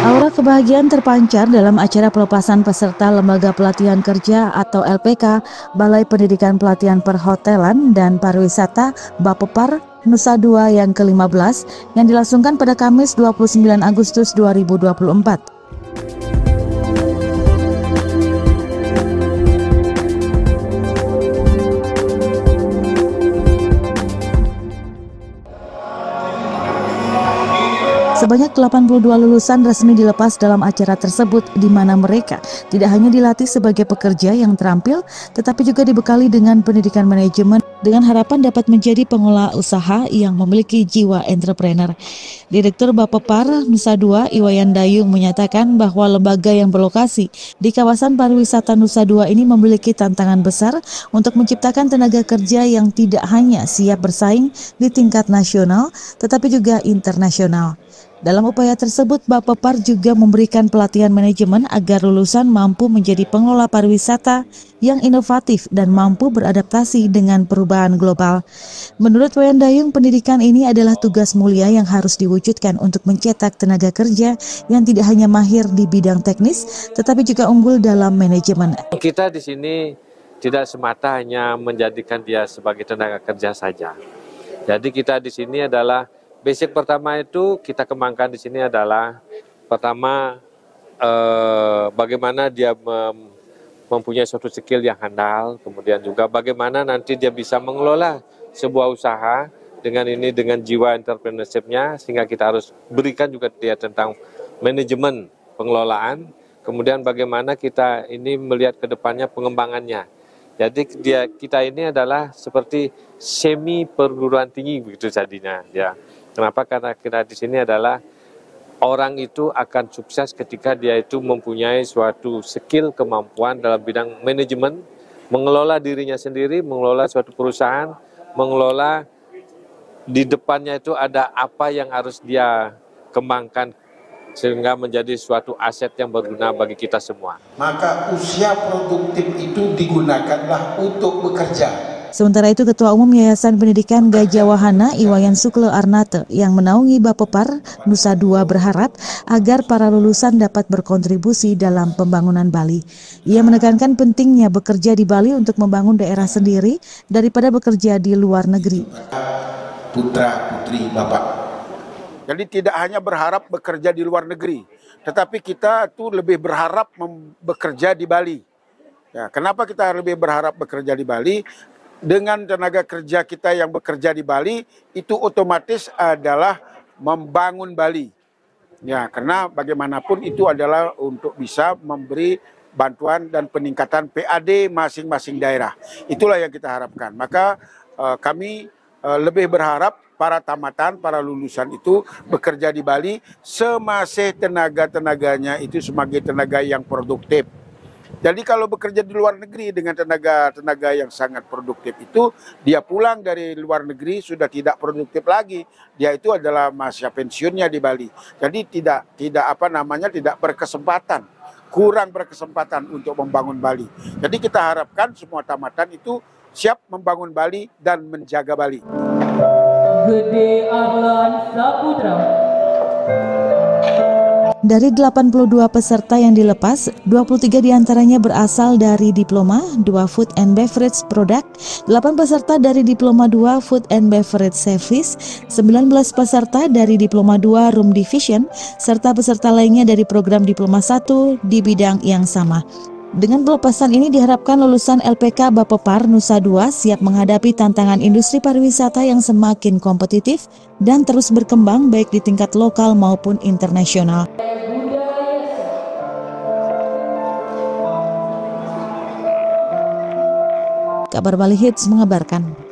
Aura kebahagiaan terpancar dalam acara pelepasan peserta Lembaga Pelatihan Kerja atau LPK Balai Pendidikan Pelatihan Perhotelan dan Pariwisata Bapepar Nusa Dua yang ke-15 yang dilangsungkan pada Kamis 29 Agustus 2024. Sebanyak 82 lulusan resmi dilepas dalam acara tersebut, di mana mereka tidak hanya dilatih sebagai pekerja yang terampil, tetapi juga dibekali dengan pendidikan manajemen dengan harapan dapat menjadi pengelola usaha yang memiliki jiwa entrepreneur. Direktur Bapepar Nusa Dua, Iwayan Dayung, menyatakan bahwa lembaga yang berlokasi di kawasan pariwisata Nusa Dua ini memiliki tantangan besar untuk menciptakan tenaga kerja yang tidak hanya siap bersaing di tingkat nasional, tetapi juga internasional. Dalam upaya tersebut, Bapepar juga memberikan pelatihan manajemen agar lulusan mampu menjadi pengelola pariwisata yang inovatif dan mampu beradaptasi dengan perubahan global. Menurut Wayan Dayung, pendidikan ini adalah tugas mulia yang harus diwujudkan untuk mencetak tenaga kerja yang tidak hanya mahir di bidang teknis, tetapi juga unggul dalam manajemen. Kita di sini tidak semata hanya menjadikan dia sebagai tenaga kerja saja. Jadi kita di sini adalah basic pertama itu kita kembangkan di sini adalah pertama bagaimana dia mempunyai suatu skill yang handal, kemudian juga bagaimana nanti dia bisa mengelola sebuah usaha dengan jiwa entrepreneurship-nya, sehingga kita harus berikan juga dia tentang manajemen pengelolaan, kemudian bagaimana kita ini melihat ke depannya pengembangannya. Jadi kita ini adalah seperti semi perguruan tinggi begitu jadinya ya. Kenapa? Karena kita di sini adalah orang itu akan sukses ketika dia itu mempunyai suatu skill, kemampuan dalam bidang manajemen, mengelola dirinya sendiri, mengelola suatu perusahaan, mengelola di depannya itu ada apa yang harus dia kembangkan sehingga menjadi suatu aset yang berguna bagi kita semua. Maka usia produktif itu digunakanlah untuk bekerja. Sementara itu, Ketua Umum Yayasan Pendidikan Gajah Wahana Iwayan Sukle Arnate yang menaungi Bapepar Nusa Dua berharap agar para lulusan dapat berkontribusi dalam pembangunan Bali. Ia menekankan pentingnya bekerja di Bali untuk membangun daerah sendiri daripada bekerja di luar negeri. Putra-putri Bapak. Jadi tidak hanya berharap bekerja di luar negeri, tetapi kita tuh lebih berharap bekerja di Bali. Ya, kenapa kita lebih berharap bekerja di Bali? Dengan tenaga kerja kita yang bekerja di Bali, itu otomatis adalah membangun Bali. Ya, karena bagaimanapun itu adalah untuk bisa memberi bantuan dan peningkatan PAD masing-masing daerah. Itulah yang kita harapkan. Maka kami lebih berharap para tamatan, para lulusan itu bekerja di Bali semasih tenaga-tenaganya itu sebagai tenaga yang produktif. Jadi kalau bekerja di luar negeri dengan tenaga yang sangat produktif itu, dia pulang dari luar negeri sudah tidak produktif lagi. Dia itu adalah masa pensiunnya di Bali. Jadi tidak berkesempatan, kurang berkesempatan untuk membangun Bali. Jadi kita harapkan semua tamatan itu siap membangun Bali dan menjaga Bali. Gede Arlan Saputra. Dari 82 peserta yang dilepas, 23 diantaranya berasal dari Diploma 2 Food and Beverage Product, 8 peserta dari Diploma 2 Food and Beverage Service, 19 peserta dari Diploma 2 Room Division, serta peserta lainnya dari program Diploma 1 di bidang yang sama. Dengan pelepasan ini diharapkan lulusan LPK Bapepar Nusa Dua siap menghadapi tantangan industri pariwisata yang semakin kompetitif dan terus berkembang baik di tingkat lokal maupun internasional. Kabar Bali Hits mengabarkan.